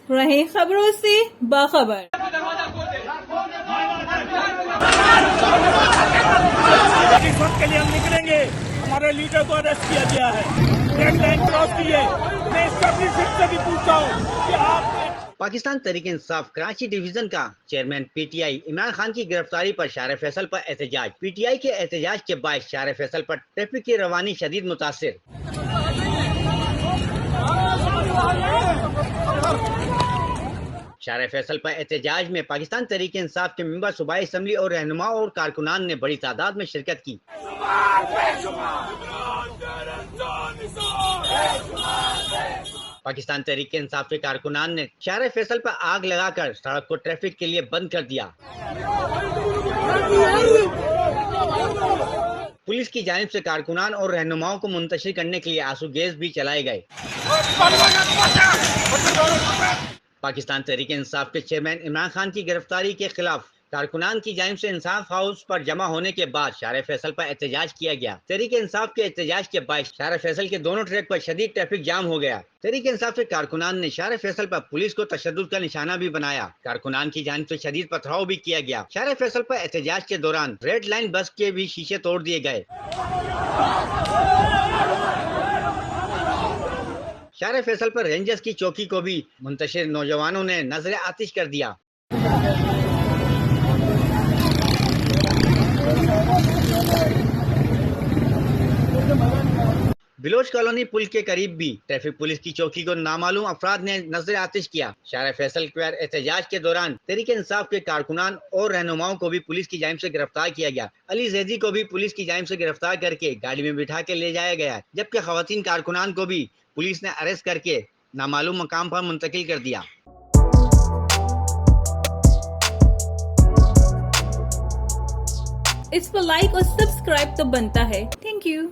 रहे खबरों से बाखबर। इस वक्त के लिए हम निकलेंगे। हमारे लीडर को अरेस्ट किया गया है, रेड लाइन क्रॉस की है। मैं इसका भी फिर से भी पूछता हूँ कि आप पाकिस्तान तहरीक इंसाफ कराची डिवीजन का चेयरमैन पीटीआई इमरान खान की गिरफ्तारी पर शार फैसल पर एहतजाज। पीटीआई के एहतजाज के बाद शार फैसल पर ट्रैफिक की रवानी शदीद मुतासिर। शार फैसल पर एहतजाज में पाकिस्तान तहरीक इंसाफ के मेंबर सूबाई असम्बली और रहनुमा और कारकुनान ने बड़ी तादाद में शिरकत की। पाकिस्तान तहरीक इंसाफ के कारकुनान ने शार फैसल पर आग लगाकर सड़क को ट्रैफिक के लिए बंद कर दिया। पुलिस की जानिब से कारकुनान और रहनुमाओं को मुंतशिर करने के लिए आंसू गैस भी चलाए गए। पाकिस्तान तहरीक इंसाफ के चेयरमैन इमरान खान की गिरफ्तारी के खिलाफ कारकुनान की जानिब से इंसाफ हाउस पर जमा होने के बाद शार फैसल पर एहतजाज किया गया। तहरीक इंसाफ के एहतजाज के बाद शार फैसल के दोनों ट्रैक पर शदीद ट्रैफिक जाम हो गया। तहरीक इंसाफ के कारकुनान ने शार फैसल पर पुलिस को तशद्दुद का निशाना भी बनाया। कारकुनान की जानिब से शदीद पथराव भी किया गया। शार फैसल पर एहतजाज के दौरान रेड लाइन बस के भी शीशे तोड़ दिए गए। शार फैसल पर रेंजर्स की चौकी को भी मुंतशिर नौजवानों ने नजर आतिश कर दिया। बिलोच कॉलोनी पुल के करीब भी ट्रैफिक पुलिस की चौकी को नामालूम अफराद ने नजर आतिश किया। शार फैसल पर एहतजाज के दौरान तहरीक इंसाफ के कारकुनान और रहनुमाओं को भी पुलिस की जानिब से गिरफ्तार किया गया। अली जैदी को भी पुलिस की जानिब से गिरफ्तार करके गाड़ी में बिठा के ले जाया गया, जबकि खवातीन कारकुनान को भी पुलिस ने अरेस्ट करके नामालूम मकाम पर मुंतकिल कर दिया। इस पर लाइक और सब्सक्राइब तो बनता है। Thank you.